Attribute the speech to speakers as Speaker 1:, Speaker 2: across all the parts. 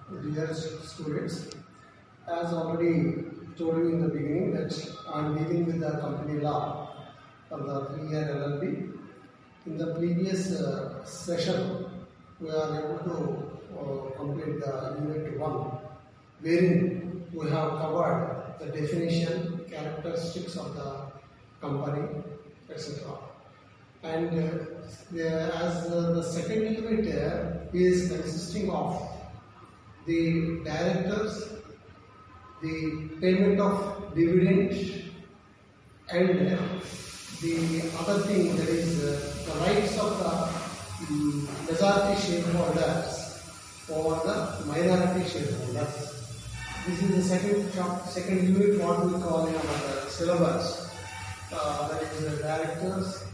Speaker 1: Dear students, as already told you in the beginning that I am dealing with the company law for the 3-year LLB. In the previous session, we are able to complete the unit 1, wherein we have covered the definition, characteristics of the company, etc. And the second unit is consisting of the directors, the payment of dividend, and the other thing, that is the rights of the majority shareholders over the minority shareholders. This is the second unit, what we call in our syllabus. That is the directors,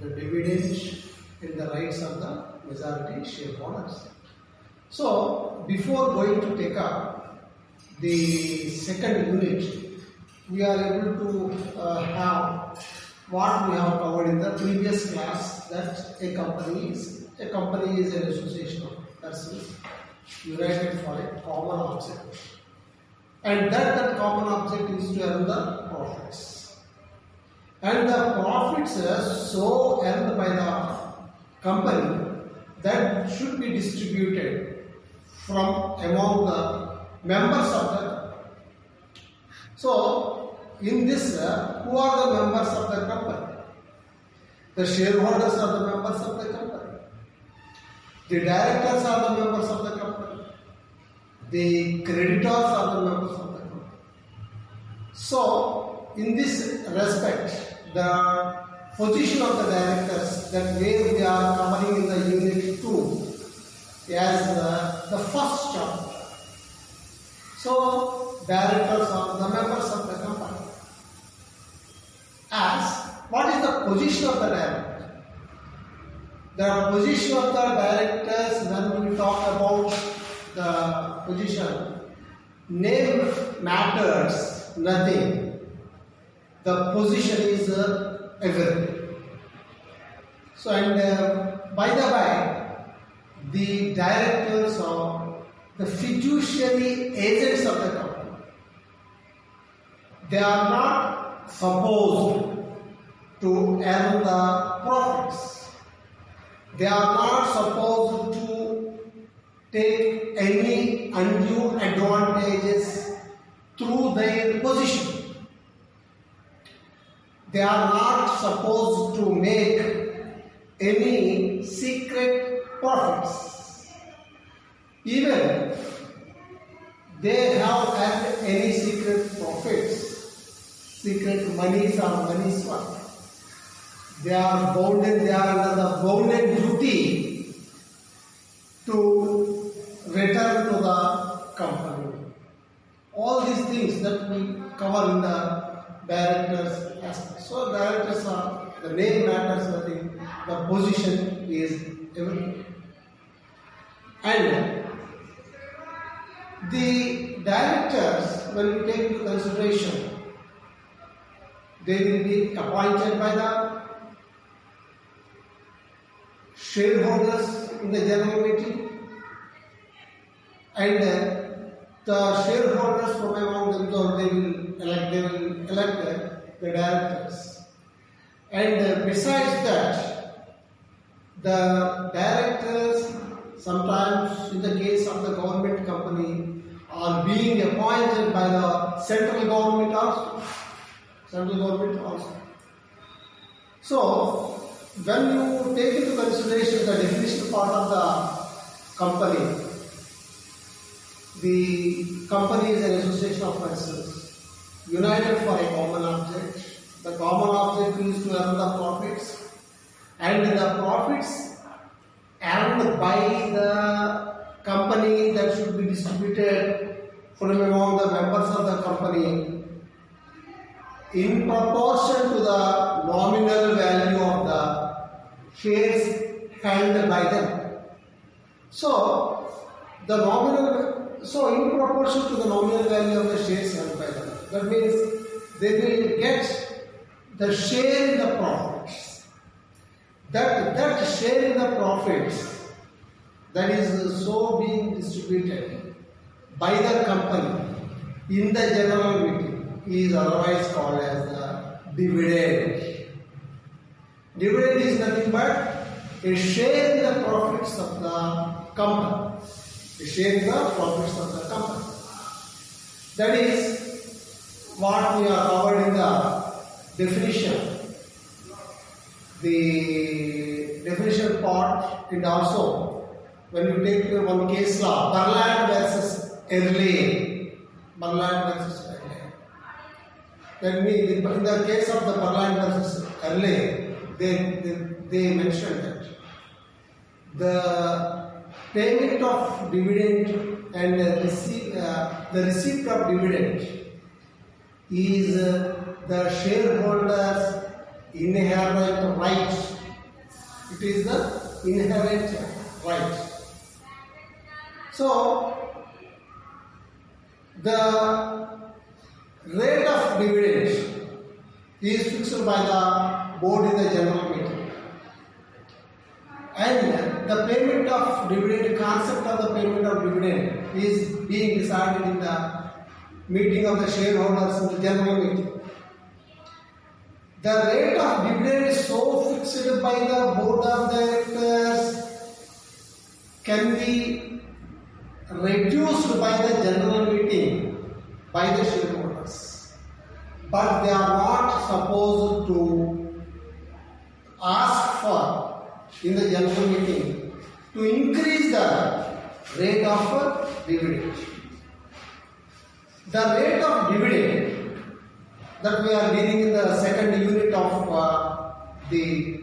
Speaker 1: the dividend, and the rights of the majority shareholders. So, before going to take up the second unit, we are able to have what we have covered in the previous class, that a company is an association of persons united for a common object, and that common object is to earn the profits, and the profits so earned by the company that should be distributed from among the members of the company. So, in this, who are the members of the company? The shareholders are the members of the company. The directors are the members of the company. The creditors are the members of the company. So, in this respect, the position of the directors, that where we are covering in the unit 2, as the first chapter. So, directors are the members of the company. As what is the position of the director? The position of the directors, when we talk about the position, name matters nothing. The position is everything. So, and by the way, the directors are the fiduciary agents of the company. They are not supposed to earn the profits. They are not supposed to take any undue advantages through their position. They are not supposed to make any secret profits. Even they have had any secret profits, secret monies or monies worth, they are bounded, they are under the bounded duty to return to the company. All these things that we cover in the directors aspect. So directors are, the name matters nothing, the position is everything. And the directors, when we take into consideration, they will be appointed by the shareholders in the general meeting, and the shareholders from among themselves, they will elect the directors. And besides that, the directors, sometimes in the case of the government company, are being appointed by the central government also. So, when you take into consideration the definition part of the company, the company is an association of persons united for a common object. The common object is to earn the profits, and the profits earned by the company that should be distributed from among the members of the company in proportion to the nominal value of the shares held by them. So, in proportion to the nominal value of the shares held by them, that means they will get the share in the profits. That share in the profits, that is so being distributed by the company in the general meeting is otherwise called as the dividend. Dividend is nothing but a share in the profits of the company. A share in the profits of the company. That is what we are covered in the definition. The definition part, and also when you take one case law, Berland versus Early. Berland versus Early. That means in the case of the Berland versus Early, they mentioned that the payment of dividend and the receipt of dividend is the shareholders' inherent right. It is the inherent right. So, the rate of dividend is fixed by the board in the general meeting. And the payment of dividend, concept of the payment of dividend is being decided in the meeting of the shareholders in the general meeting. The rate of dividend is so fixed by the board of directors can be reduced by the general meeting by the shareholders. But they are not supposed to ask for in the general meeting to increase the rate of dividend. The rate of dividend that we are dealing in the second unit of the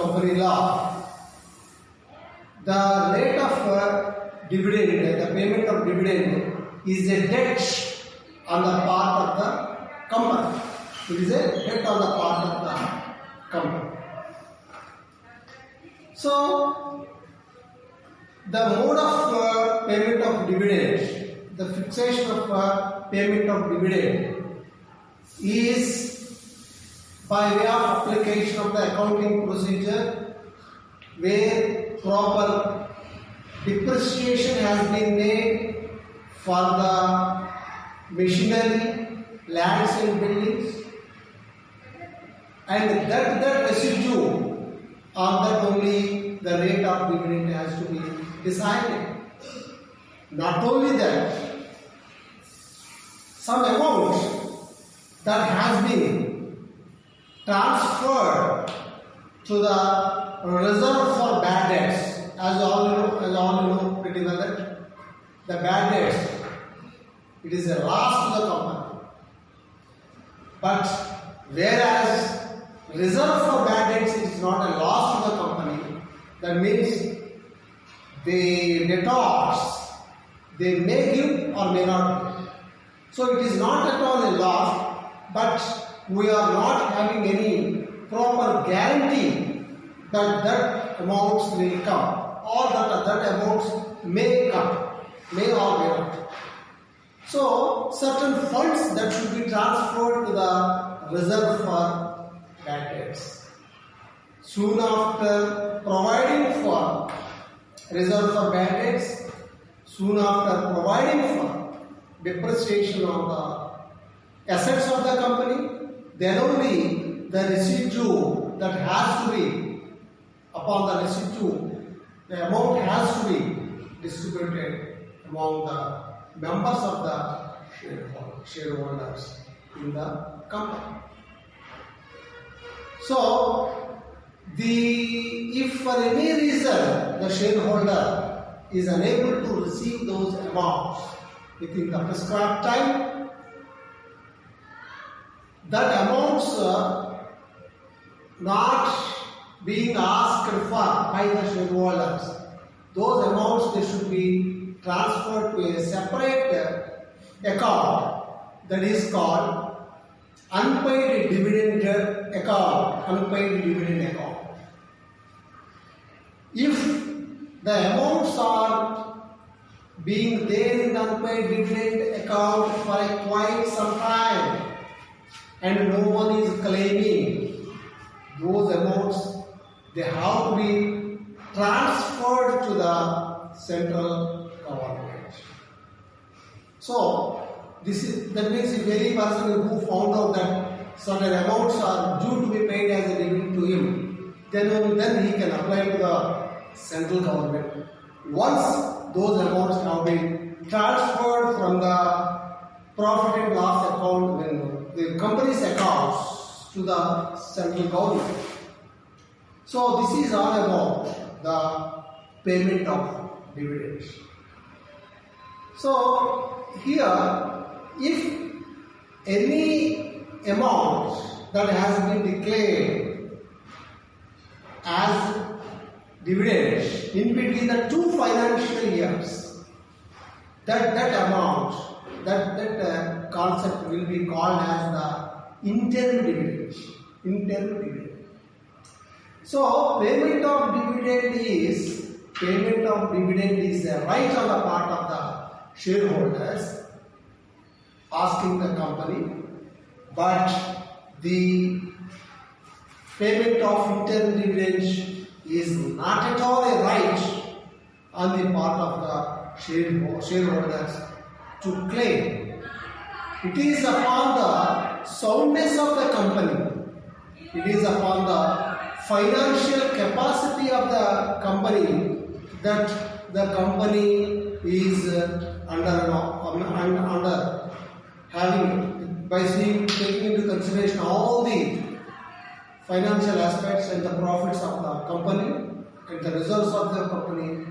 Speaker 1: company law. The rate of dividend, the payment of dividend is a debt on the part of the company. It is a debt on the part of the company. So, the mode of payment of dividend, the fixation of payment of dividend is by way of application of the accounting procedure where proper depreciation has been made for the machinery, lands and buildings, and that residue, on that only the rate of dividend has to be decided. Not only that, some amount that has been transferred to the reserve for bad debts, as all you know pretty well that the bad debts, it is a loss to the company. But whereas reserve for bad debts is not a loss to the company, that means the debtors, they may give or may not give. So it is not at all a loss, but we are not having any proper guarantee that that amounts will come, or that amounts may come, may or may not. So certain funds that should be transferred to the reserve for bad debts. Soon after providing for reserve for bad debts, soon after providing for depreciation of the assets of the company, then only the residue that has to be, upon the residue, the amount has to be distributed among the members of the shareholders in the company. So, if for any reason the shareholder is unable to receive those amounts within the prescribed time, that amounts not being asked for by the shareholders, those amounts they should be transferred to a separate account that is called unpaid dividend account, unpaid dividend account. If the amounts are being there in unpaid dividend account for quite some time and no one is claiming, those amounts, they have to be transferred to the central government. So that means if any person who found out that certain amounts are due to be paid as a dividend to him, then he can apply to the central government. Once those amounts have been transferred from the profit and loss account, the company's accounts to the central government. So this is all about the payment of dividends. So here, if any amount that has been declared as dividends in between the two financial years, that amount, that concept will be called as the interim dividend. Interim dividend. So payment of dividend is a right on the part of the shareholders asking the company, but the payment of interim dividend is not at all a right on the part of the shareholders to claim. It is upon the soundness of the company. It is upon the financial capacity of the company that the company is under having, by taking into consideration all the financial aspects and the profits of the company and the reserves of the company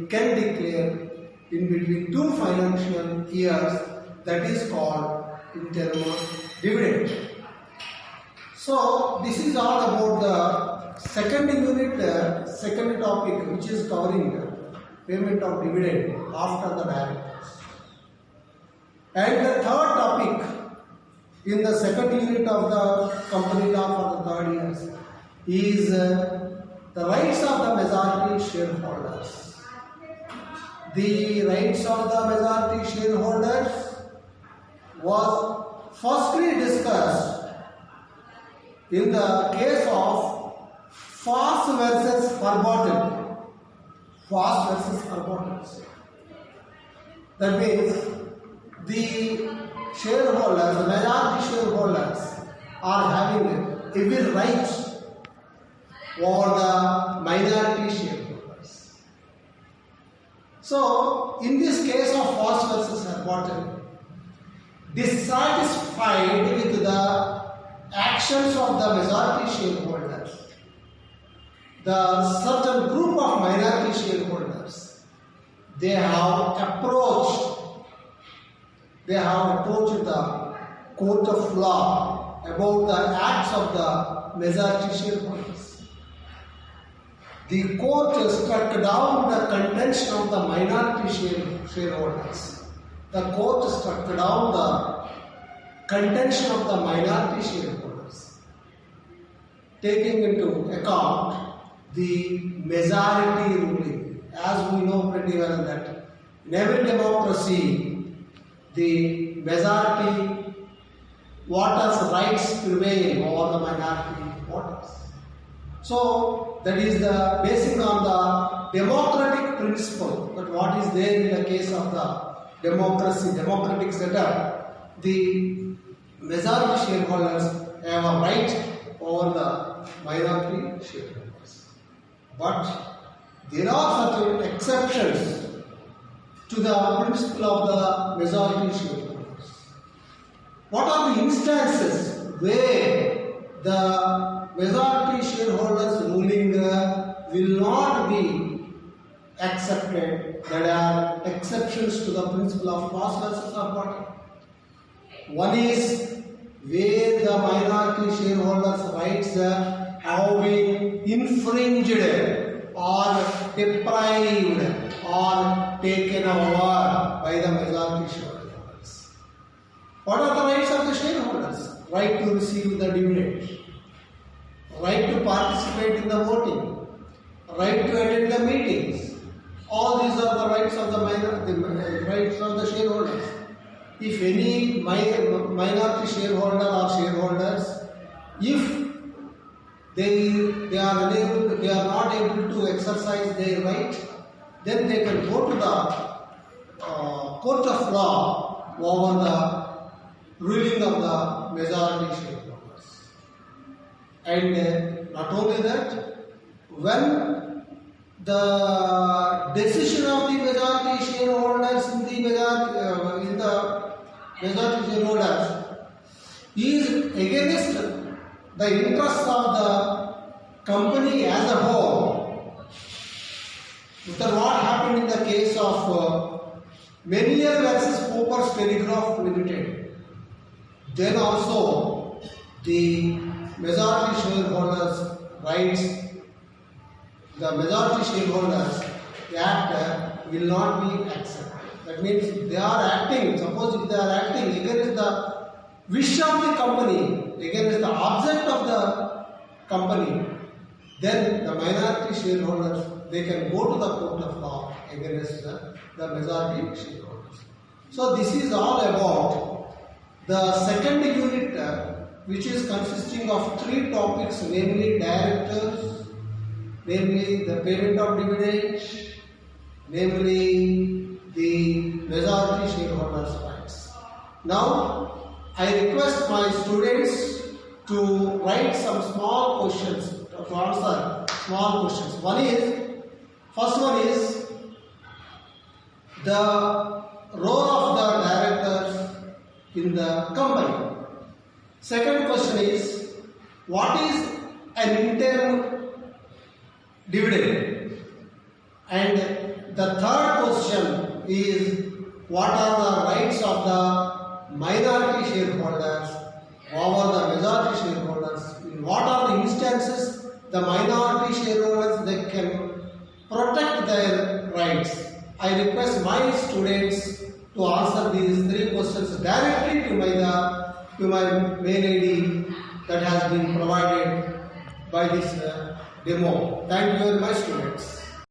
Speaker 1: can declare in between two financial years, that is called interim dividend. So this is all about the second unit, second topic, which is covering payment of dividend after the directors. And the third topic in the second unit of the company law for the third years is the rights of the majority shareholders. The rights of the majority shareholders was firstly discussed in the case of Foss versus Verboten. Foss versus Verboten. That means the shareholders, the majority shareholders, are having every right over the minority shareholders. So, in this case of Foss versus Verboten, dissatisfied with the actions of the majority shareholders, the certain group of minority shareholders, they have approached the court of law about the acts of the majority shareholders. The court struck down the contention of the minority shareholders. The court struck down the contention of the minority shareholders, taking into account the majority ruling. As we know pretty well that in every democracy, the majority voters' rights prevail over the minority voters. So that is the basing on the democratic principle. But what is there in the case of the democratic setup? The majority shareholders have a right over the minority shareholders. But there are certain exceptions to the principle of the majority shareholders. What are the instances where the majority shareholders ruling will not be accepted? There are exceptions to the principle of Foss versus Verboten. One is where the minority shareholders' rights have been infringed or deprived or taken over by the majority shareholders. What are the rights of the shareholders? Right to receive the dividend, right to participate in the voting, right to attend the meetings. All these are the rights of the rights of the shareholders. If any minority shareholder or shareholders, if they are not able to exercise their right, then they can go to the court of law over the ruling of the majority shareholders. And not only that, when the decision of the majority shareholders in the majority shareholders is against the interests of the company as a whole. Then what happened in the case of Menier versus Cooper's Telegraph Limited? Then also the majority shareholders' rights, the majority shareholders act will not be accepted. That means they are acting, suppose if they are acting against the wish of the company, against the object of the company, then the minority shareholders, they can go to the court of law against the majority shareholders. So this is all about the second unit, which is consisting of 3 topics, namely directors, namely the payment of dividend, namely the majority shareholders' rights. Now, I request my students to write some small questions, to answer small questions. First one is the role of the directors in the company. Second question is, what is an interim dividend? And the third question is, what are the rights of the minority shareholders over the majority shareholders? In what are the instances the minority shareholders, they can protect their rights? I request my students to answer these 3 questions directly to my mail ID that has been provided by this demo. Thank you very much, students.